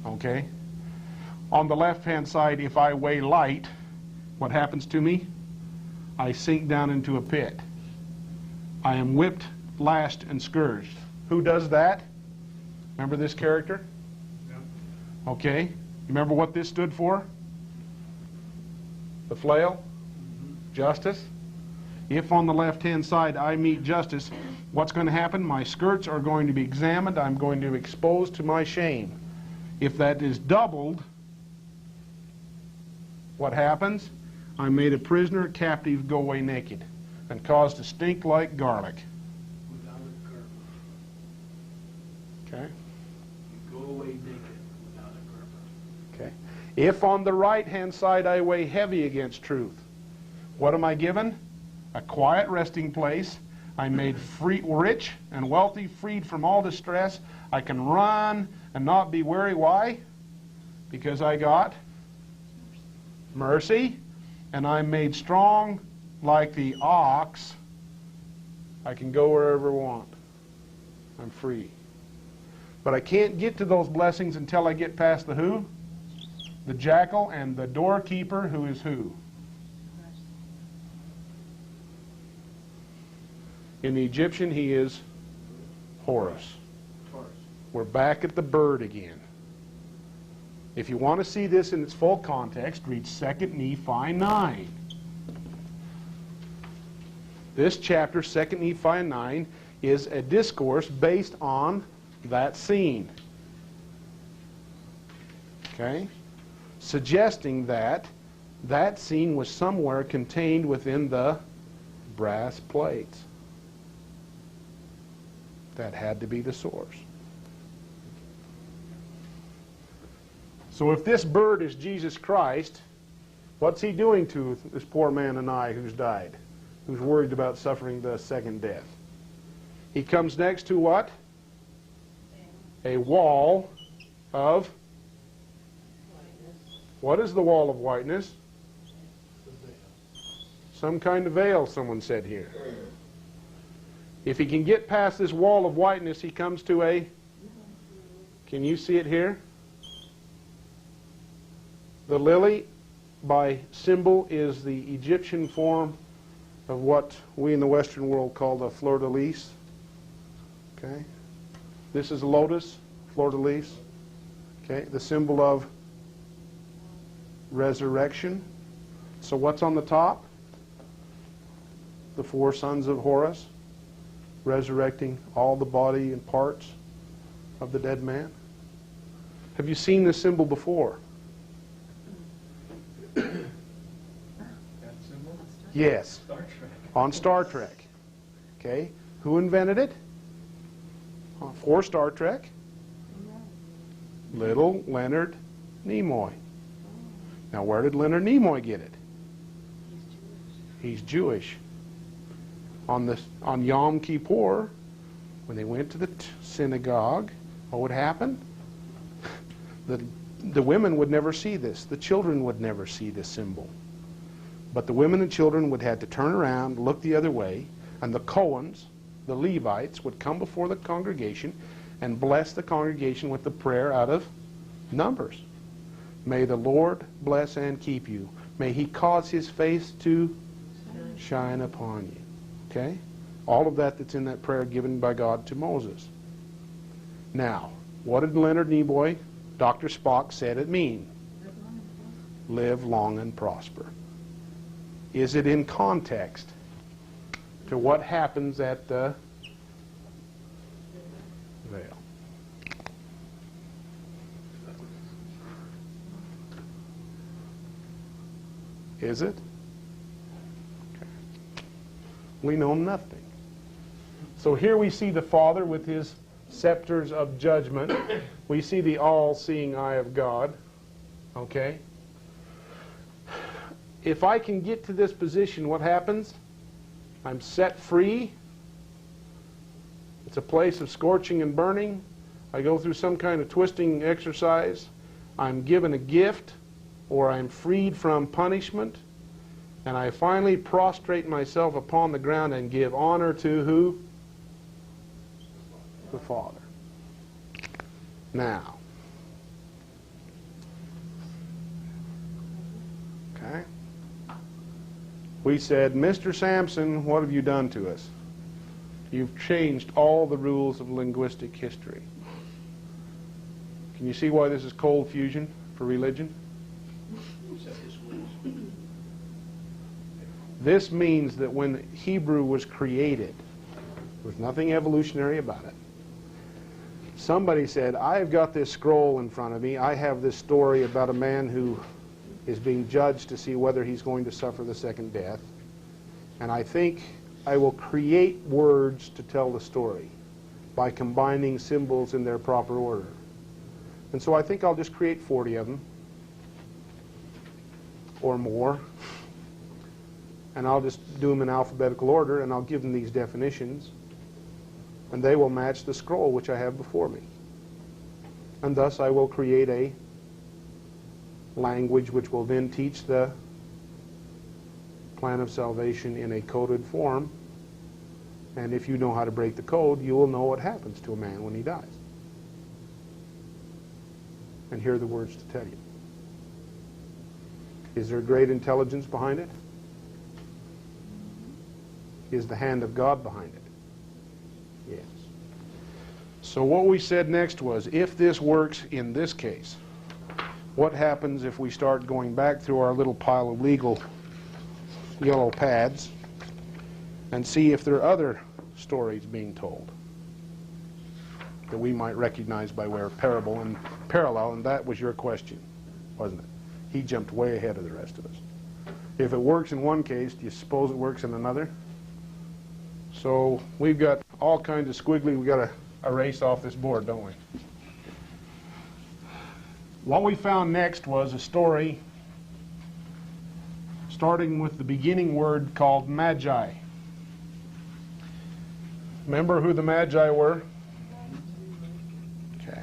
[SPEAKER 1] Okay? On the left-hand side, if I weigh light, what happens to me? I sink down into a pit. I am whipped, lashed, and scourged. Who does that? Remember this character? Yeah. Okay. You remember what this stood for? The flail? Mm-hmm. Justice? If on the left-hand side I meet justice, what's going to happen? My skirts are going to be examined. I'm going to be exposed to my shame. If that is doubled, what happens? I'm made a prisoner, captive, go away naked, and caused to stink like garlic.
[SPEAKER 2] Without a garment.
[SPEAKER 1] Okay?
[SPEAKER 2] You go away naked without a garment.
[SPEAKER 1] Okay. If on the right-hand side I weigh heavy against truth, what am I given? A quiet resting place. I'm made free, rich and wealthy, freed from all distress. I can run and not be weary. Why? Because I got mercy, and I'm made strong like the ox. I can go wherever I want. I'm free. But I can't get to those blessings until I get past the who? The jackal and the doorkeeper, who is who? In the Egyptian, he is Horus. We're back at the bird again. If you want to see this in its full context, read 2 Nephi 9. This chapter, 2 Nephi 9, is a discourse based on that scene. Okay? Suggesting that that scene was somewhere contained within the brass plates. That had to be the source. So if this bird is Jesus Christ, what's he doing to this poor man and I who's died, who's worried about suffering the second death? He comes next to what? A wall of whiteness. What is the wall of whiteness? Some kind of veil, someone said here. If he can get past this wall of whiteness, he comes to a, can you see it here? The lily, by symbol, is the Egyptian form of what we in the Western world call the fleur-de-lis. Okay? This is lotus, fleur-de-lis. Okay? The symbol of resurrection. So what's on the top? The 4 sons of Horus, resurrecting all the body and parts of the dead man. Have you seen this symbol before?
[SPEAKER 2] That symbol?
[SPEAKER 1] Yes.
[SPEAKER 2] Star Trek.
[SPEAKER 1] On Star Trek. Okay? Who invented it? For Star Trek? Little Leonard Nimoy. Now, where did Leonard Nimoy get it? He's Jewish. On Yom Kippur, when they went to the synagogue, what would happen? The women would never see this. The children would never see this symbol. But the women and children would have to turn around, look the other way, and the Cohens, the Levites, would come before the congregation and bless the congregation with the prayer out of Numbers. May the Lord bless and keep you. May He cause His face to shine upon you. Okay? All of that's in that prayer given by God to Moses. Now, what did Leonard Nimoy, Dr. Spock, said it mean? Live long and prosper. Is it in context to what happens at the veil? Is it? Okay. We know nothing. So here we see the Father with His scepters of judgment. We see the all-seeing eye of God. Okay? If I can get to this position, what happens? I'm set free. It's a place of scorching and burning. I go through some kind of twisting exercise. I'm given a gift, or I'm freed from punishment, and I finally prostrate myself upon the ground and give honor to who? The Father. Now, okay, we said, Mr. Sampson, what have you done to us? You've changed all the rules of linguistic history. Can you see why this is cold fusion for religion? This means that when Hebrew was created, there was nothing evolutionary about it. Somebody said, I've got this scroll in front of me. I have this story about a man who is being judged to see whether he's going to suffer the second death. And I think I will create words to tell the story by combining symbols in their proper order. And so I think I'll just create 40 of them or more. And I'll just do them in alphabetical order, and I'll give them these definitions, and they will match the scroll which I have before me. And thus I will create a language which will then teach the plan of salvation in a coded form. And if you know how to break the code, you will know what happens to a man when he dies. And here are the words to tell you. Is there great intelligence behind it? Is the hand of God behind it? Yes. So what we said next was, if this works in this case, what happens if we start going back through our little pile of legal yellow pads and see if there are other stories being told that we might recognize by way of parable and parallel? And that was your question, wasn't it? He jumped way ahead of the rest of us. If it works in one case, do you suppose it works in another? So we've got all kinds of squiggly we've got to erase off this board, don't we? What we found next was a story starting with the beginning word called Magi. Remember who the Magi were? Okay.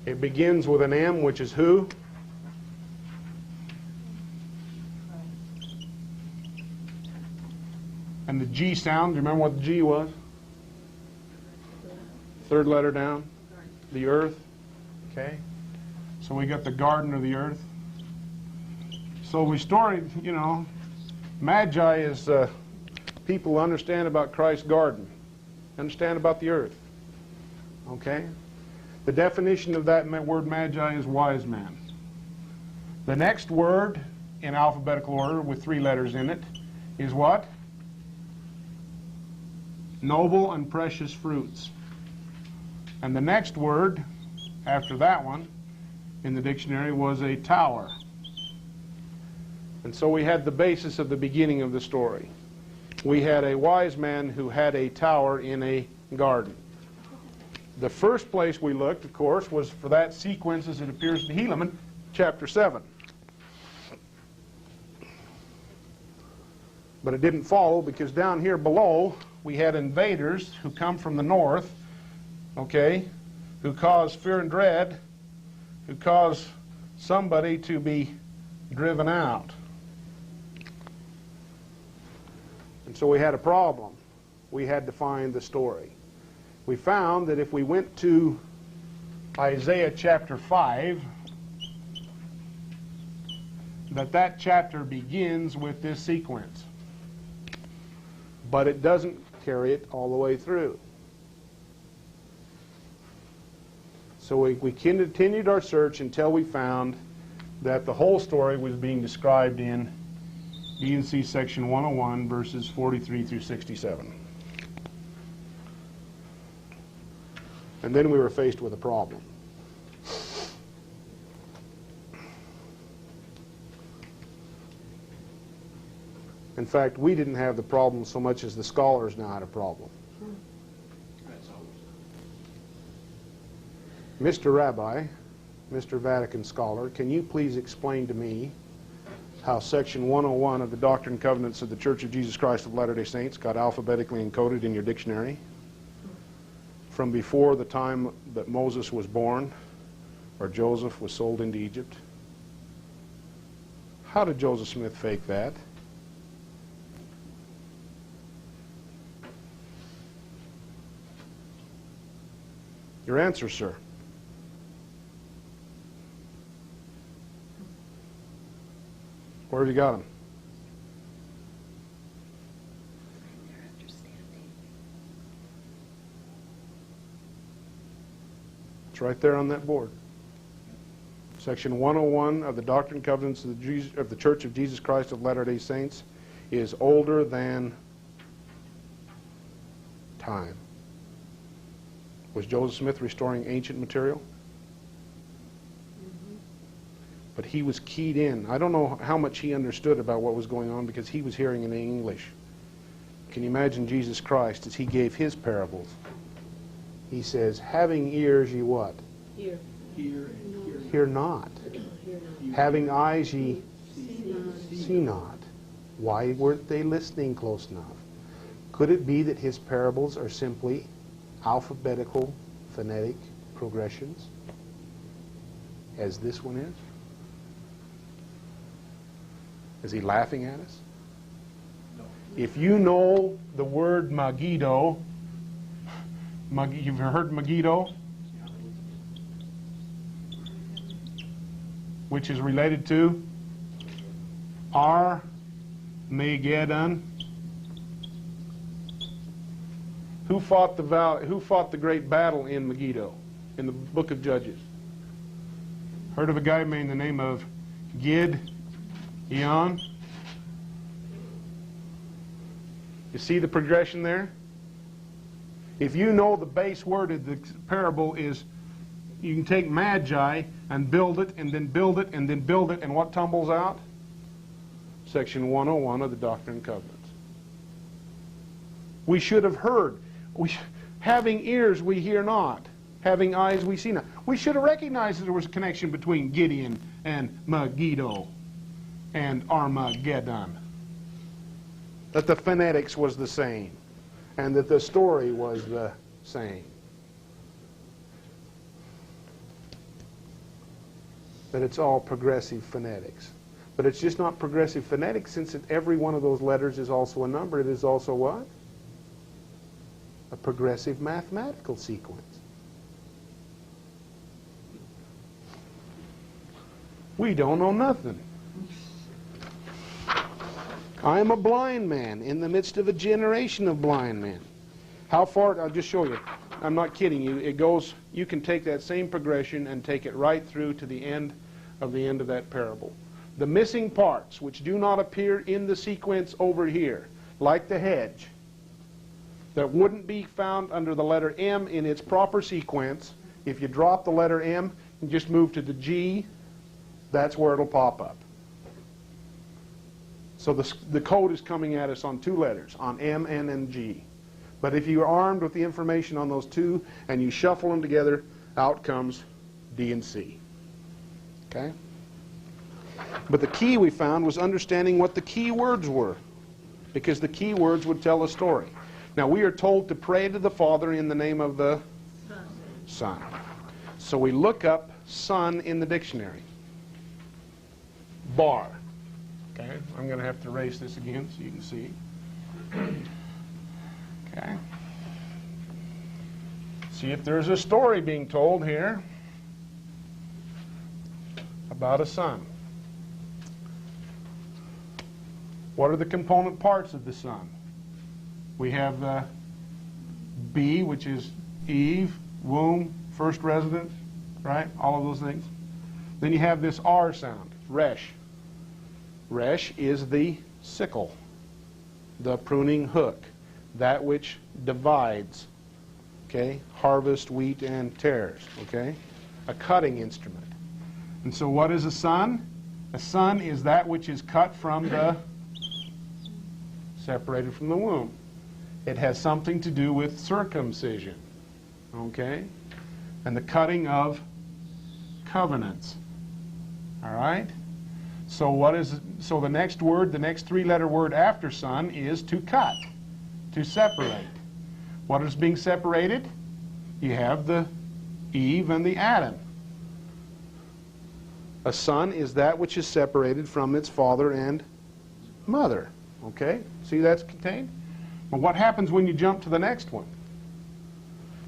[SPEAKER 1] It begins with an M, which is who? And the G sound, do you remember what the G was? Third letter down. The earth. Okay. So we got the garden of the earth. So we started, you know, Magi is people who understand about Christ's garden, understand about the earth. Okay? The definition of that word Magi is wise man. The next word in alphabetical order with 3 letters in it is what? Noble and precious fruits. And the next word after that one in the dictionary was a tower. And so we had the basis of the beginning of the story. we had a wise man who had a tower in a garden. The first place we looked, of course, was for that sequence as it appears in Helaman, chapter 7. But it didn't follow, because down here below we had invaders who come from the north, okay, who cause fear and dread, who cause somebody to be driven out. And so we had a problem. We had to find the story. We found that if we went to Isaiah chapter 5, that chapter begins with this sequence. But it doesn't carry it all the way through. So we continued our search until we found that the whole story was being described in B&C section 101, verses 43 through 67. And then we were faced with a problem. In fact, we didn't have the problem so much as the scholars now had a problem.
[SPEAKER 2] That's always.
[SPEAKER 1] Mr. Rabbi, Mr. Vatican Scholar, can you please explain to me how section 101 of the Doctrine and Covenants of the Church of Jesus Christ of Latter-day Saints got alphabetically encoded in your dictionary from before the time that Moses was born or Joseph was sold into Egypt? How did Joseph Smith fake that? Your answer, sir. Where have you got them? It's right there on that board. Section 101 of the Doctrine and Covenants of the Church of Jesus Christ of Latter-day Saints is older than time. Was Joseph Smith restoring ancient material? But he was keyed in. I don't know how much he understood about what was going on because he was hearing in English. Can you imagine Jesus Christ as he gave his parables? He says, having ears ye what?
[SPEAKER 3] Hear.
[SPEAKER 2] Hear and hear.
[SPEAKER 1] Hear not.
[SPEAKER 3] Hear not.
[SPEAKER 1] Having eyes ye
[SPEAKER 3] See
[SPEAKER 1] see not. Why weren't they listening close enough? Could it be that his parables are simply alphabetical phonetic progressions, as this one is? Is he laughing at us?
[SPEAKER 2] No.
[SPEAKER 1] If you know the word Megiddo, you've heard Megiddo, which is related to Armageddon. Who fought the great battle in Megiddo, in the book of Judges? Heard of a guy named the name of Gideon? You see the progression there? If you know the base word of the parable is, you can take magi and build it, and then build it, and then build it, and what tumbles out? Section 101 of the Doctrine and Covenants. We should have heard. Having ears we hear not. Having eyes we see not. We should have recognized that there was a connection between Gideon and Megiddo and Armageddon. That the phonetics was the same. And that the story was the same. That it's all progressive phonetics. But it's just not progressive phonetics, since every one of those letters is also a number. It is also what? A progressive mathematical sequence. We don't know nothing. I am a blind man in the midst of a generation of blind men. How far? I'll just show you. I'm not kidding you. It goes, you can take that same progression and take it right through to the end of that parable. The missing parts, which do not appear in the sequence over here, like the hedge, that wouldn't be found under the letter M in its proper sequence. If you drop the letter M and just move to the G, that's where it'll pop up. So the code is coming at us on two letters, on M, N, and G. But if you are armed with the information on those two and you shuffle them together, out comes D and C. Okay? But the key we found was understanding what the key words were, because the key words would tell a story. Now, we are told to pray to the Father in the name of the Son. So we look up Son in the dictionary. Bar. Okay, I'm going to have to erase this again so you can see. Okay. See if there's a story being told here about a son. What are the component parts of the son? We have the B, which is Eve, womb, first residence, right? All of those things. Then you have this R sound, resh. Resh is the sickle, the pruning hook, that which divides, okay? Harvest, wheat, and tares, okay? A cutting instrument. And so what is a son? A son is that which is cut from the, separated from the womb. It has something to do with circumcision, okay? And the cutting of covenants, all right? So the next word, the next three-letter word after son is to cut, to separate. What is being separated? You have the Eve and the Adam. A son is that which is separated from its father and mother. Okay? See that's contained? Well, what happens when you jump to the next one?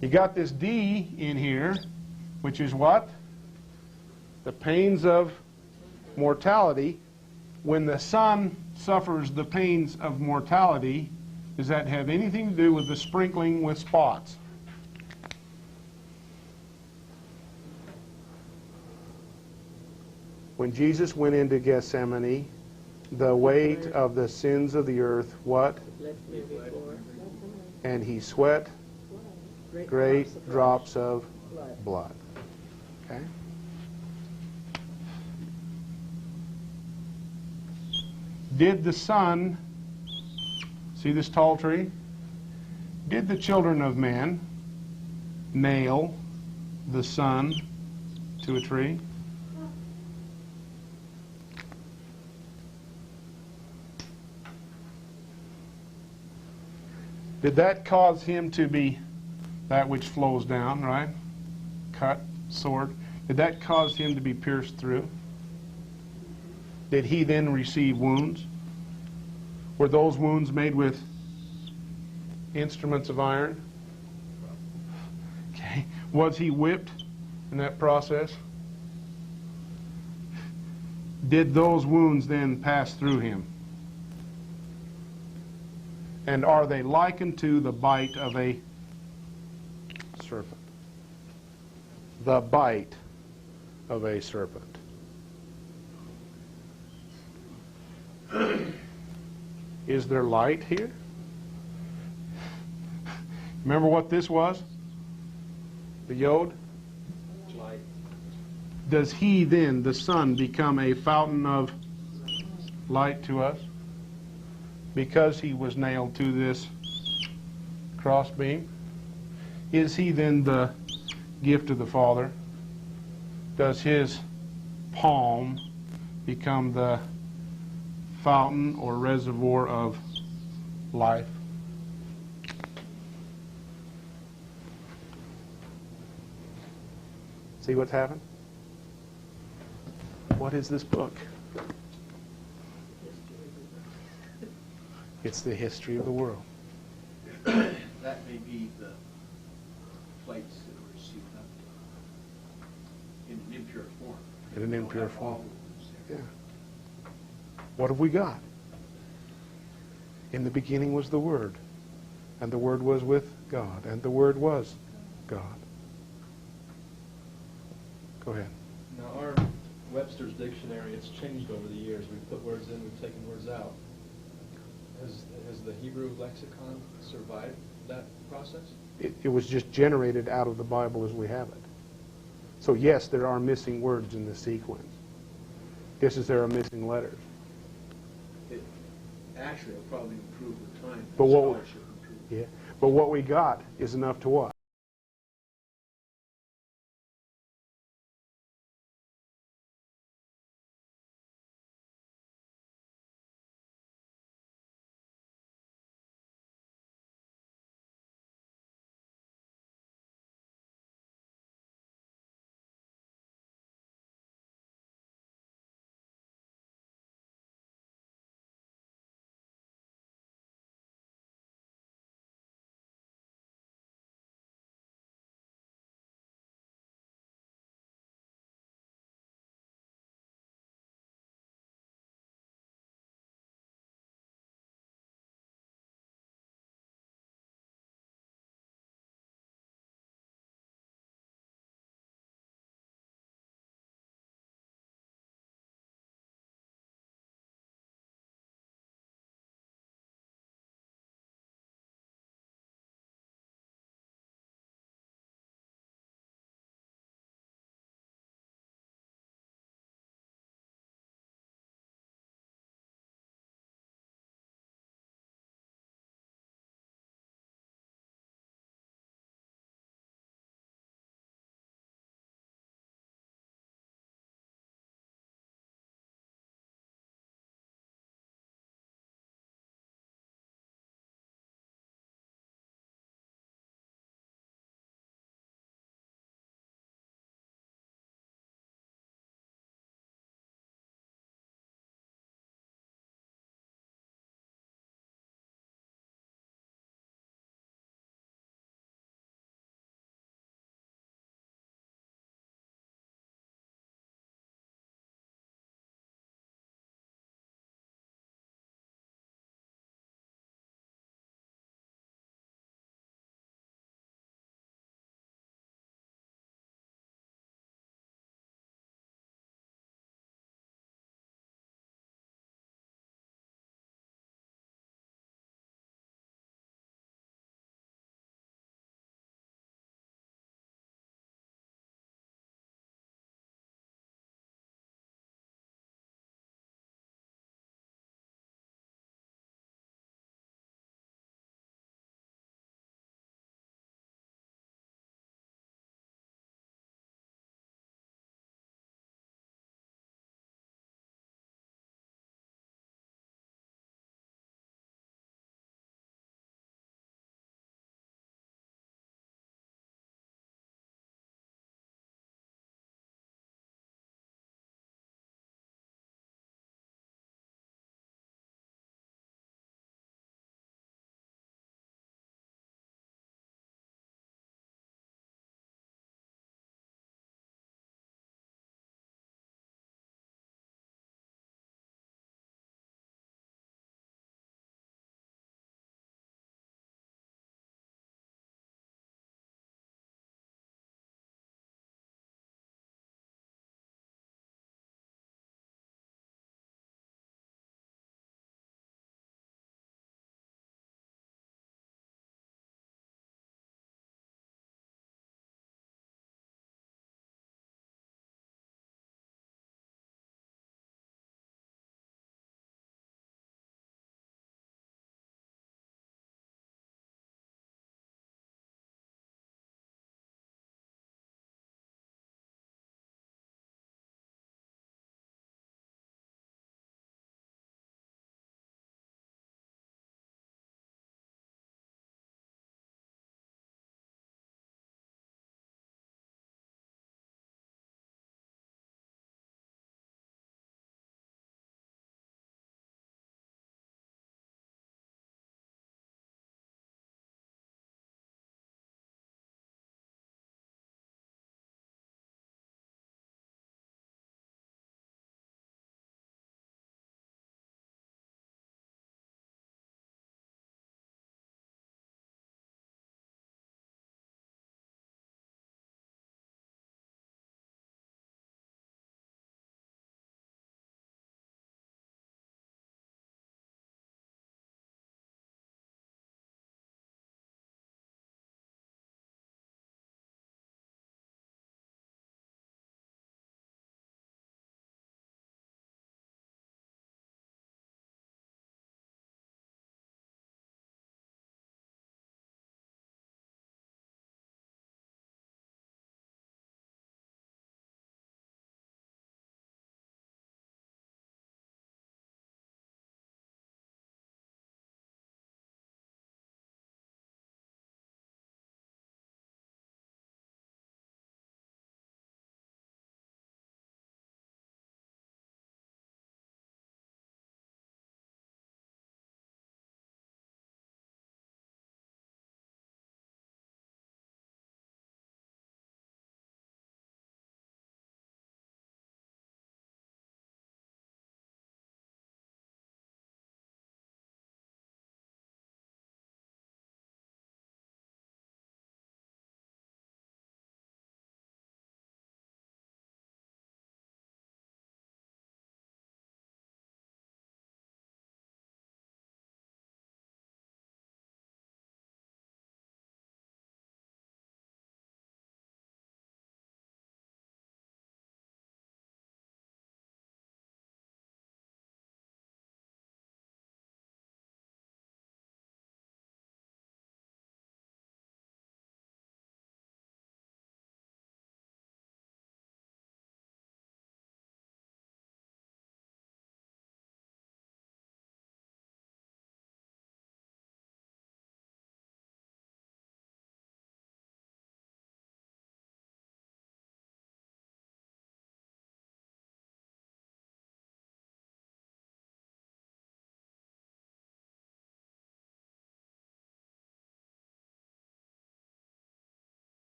[SPEAKER 1] You got this D in here, which is what? The pains of mortality. When the son suffers the pains of mortality, does that have anything to do with the sprinkling with spots? When Jesus went into Gethsemane, the weight of the sins of the earth, what? And he sweat great drops of blood. Okay? Did the Son, see this tall tree? Did the children of men nail the Son to a tree? Did that cause him to be that which flows down, right? Cut, sword. Did that cause him to be pierced through? Did he then receive wounds? Were those wounds made with instruments of iron? Okay. Was he whipped in that process? Did those wounds then pass through him? And are they likened to the bite of a serpent? The bite of a serpent. Is there light here? Remember what this was? The yod?
[SPEAKER 4] Light.
[SPEAKER 1] Does he then, the Son, become a fountain of light to us? Because he was nailed to this crossbeam? Is he then the gift of the Father? Does his palm become the fountain or reservoir of life? See what's happened? What is this book? It's the history of the world.
[SPEAKER 4] That may be the plates that were sealed up in an impure form.
[SPEAKER 1] In an impure
[SPEAKER 4] Don't have all
[SPEAKER 1] form.
[SPEAKER 4] the ones there.
[SPEAKER 1] Yeah. What have we got? In the beginning was the Word, and the Word was with God, and the Word was God. Go ahead.
[SPEAKER 5] Now, our Webster's dictionary, it's changed over the years. We've put words in, we've taken words out. Has the Hebrew lexicon survived that process?
[SPEAKER 1] It was just generated out of the Bible as we have it. So yes, there are missing words in the sequence. Just as there are missing letters.
[SPEAKER 2] Actually, it'll probably improve with time.
[SPEAKER 1] But what-
[SPEAKER 2] Scholarship improves.
[SPEAKER 1] Yeah. But what we got is enough to what?